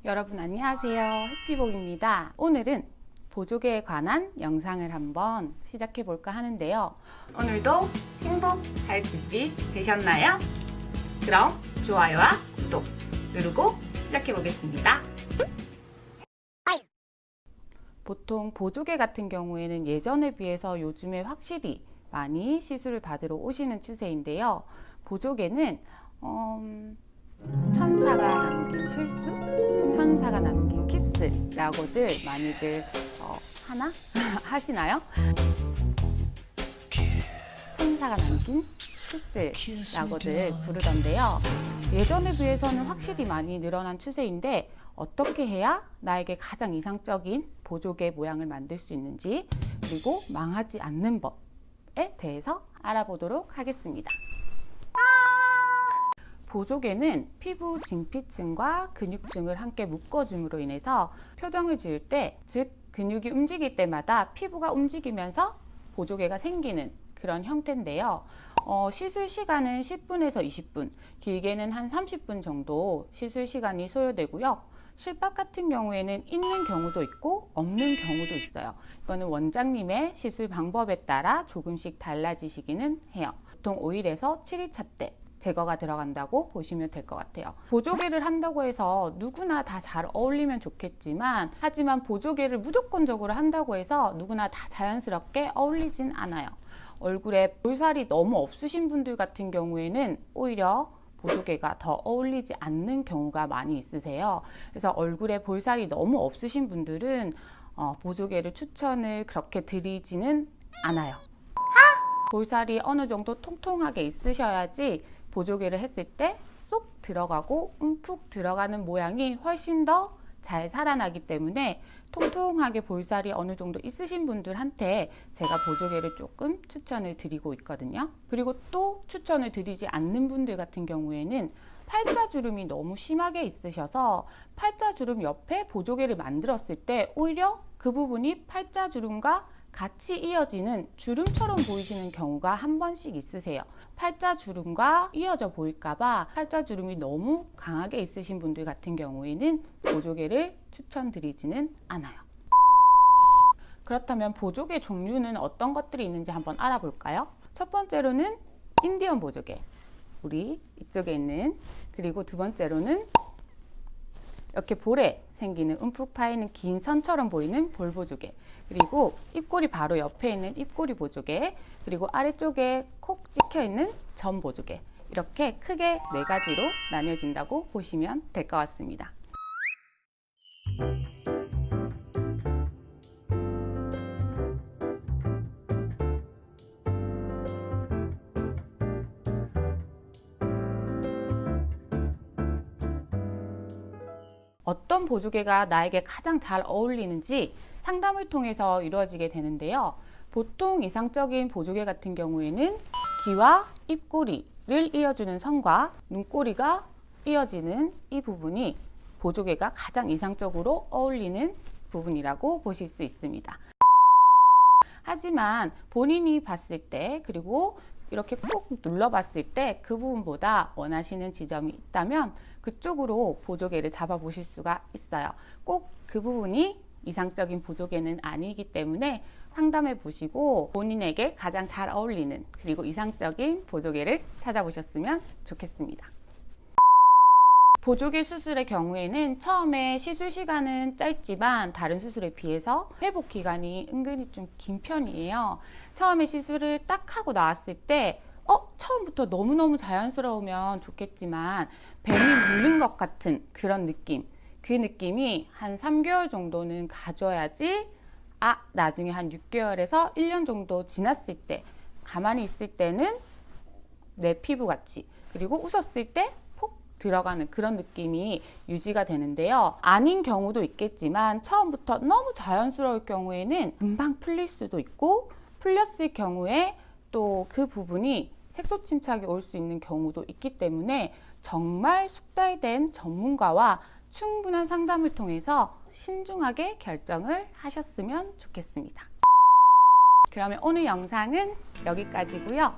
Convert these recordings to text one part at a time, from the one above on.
여러분 안녕하세요. 해피복입니다. 오늘은 보조개에 관한 영상을 한번 시작해 볼까 하는데요. 오늘도 행복할 준비 되셨나요? 그럼 좋아요와 구독 누르고 시작해 보겠습니다. 보통 보조개 같은 경우에는 예전에 비해서 요즘에 확실히 많이 시술을 받으러 오시는 추세인데요. 보조개는 천사가 남긴 실수, 천사가 남긴 키스라고들 많이들 하시나요? 천사가 남긴 키스라고들 부르던데요. 예전에 비해서는 확실히 많이 늘어난 추세인데 어떻게 해야 나에게 가장 이상적인 보조개 모양을 만들 수 있는지, 그리고 망하지 않는 법에 대해서 알아보도록 하겠습니다. 보조개는 피부 진피층과 근육층을 함께 묶어줌으로 인해서 표정을 지을 때, 즉 근육이 움직일 때마다 피부가 움직이면서 보조개가 생기는 그런 형태인데요. 시술 시간은 10분에서 20분, 길게는 한 30분 정도 시술 시간이 소요되고요. 실밥 같은 경우에는 있는 경우도 있고 없는 경우도 있어요. 이거는 원장님의 시술 방법에 따라 조금씩 달라지시기는 해요. 보통 5일에서 7일차 때 제거가 들어간다고 보시면 될 것 같아요. 보조개를 한다고 해서 누구나 다 잘 어울리면 좋겠지만, 하지만 보조개를 무조건적으로 한다고 해서 누구나 다 자연스럽게 어울리진 않아요. 얼굴에 볼살이 너무 없으신 분들 같은 경우에는 오히려 보조개가 더 어울리지 않는 경우가 많이 있으세요. 그래서 얼굴에 볼살이 너무 없으신 분들은 보조개를 추천을 그렇게 드리지는 않아요. 볼살이 어느 정도 통통하게 있으셔야지 보조개를 했을 때 쏙 들어가고 움푹 들어가는 모양이 훨씬 더 잘 살아나기 때문에, 통통하게 볼살이 어느 정도 있으신 분들한테 제가 보조개를 조금 추천을 드리고 있거든요. 그리고 또 추천을 드리지 않는 분들 같은 경우에는 팔자주름이 너무 심하게 있으셔서 팔자주름 옆에 보조개를 만들었을 때 오히려 그 부분이 팔자주름과 같이 이어지는 주름처럼 보이시는 경우가 한 번씩 있으세요. 팔자주름과 이어져 보일까봐 팔자주름이 너무 강하게 있으신 분들 같은 경우에는 보조개를 추천드리지는 않아요. 그렇다면 보조개 종류는 어떤 것들이 있는지 한번 알아볼까요? 첫 번째로는 인디언 보조개, 우리 이쪽에 있는, 그리고 두 번째로는 이렇게 볼에 생기는 움푹 파이는 긴 선처럼 보이는 볼 보조개, 그리고 입꼬리 바로 옆에 있는 입꼬리 보조개, 그리고 아래쪽에 콕 찍혀 있는 점 보조개, 이렇게 크게 네 가지로 나뉘어진다고 보시면 될 것 같습니다. 어떤 보조개가 나에게 가장 잘 어울리는지 상담을 통해서 이루어지게 되는데요. 보통 이상적인 보조개 같은 경우에는 귀와 입꼬리를 이어주는 선과 눈꼬리가 이어지는 이 부분이 보조개가 가장 이상적으로 어울리는 부분이라고 보실 수 있습니다. 하지만 본인이 봤을 때, 그리고 이렇게 꾹 눌러봤을 때 그 부분보다 원하시는 지점이 있다면 그쪽으로 보조개를 잡아보실 수가 있어요. 꼭 그 부분이 이상적인 보조개는 아니기 때문에 상담해 보시고 본인에게 가장 잘 어울리는, 그리고 이상적인 보조개를 찾아보셨으면 좋겠습니다. 보조개 수술의 경우에는 처음에 시술 시간은 짧지만 다른 수술에 비해서 회복 기간이 은근히 좀 긴 편이에요. 처음에 시술을 딱 하고 나왔을 때 처음부터 너무너무 자연스러우면 좋겠지만 뱀이 물린 것 같은 그런 느낌, 그 느낌이 한 3개월 정도는 가져야지 나중에 한 6개월에서 1년 정도 지났을 때, 가만히 있을 때는 내 피부같이, 그리고 웃었을 때 들어가는 그런 느낌이 유지가 되는데요. 아닌 경우도 있겠지만 처음부터 너무 자연스러울 경우에는 금방 풀릴 수도 있고, 풀렸을 경우에 또 그 부분이 색소 침착이 올 수 있는 경우도 있기 때문에 정말 숙달된 전문가와 충분한 상담을 통해서 신중하게 결정을 하셨으면 좋겠습니다. 그러면 오늘 영상은 여기까지고요.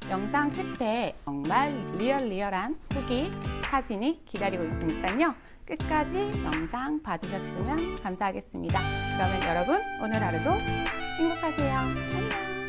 영상 끝에 정말 리얼한 후기 사진이 기다리고 있으니까요. 끝까지 영상 봐주셨으면 감사하겠습니다. 그러면 여러분 오늘 하루도 행복하세요. 안녕.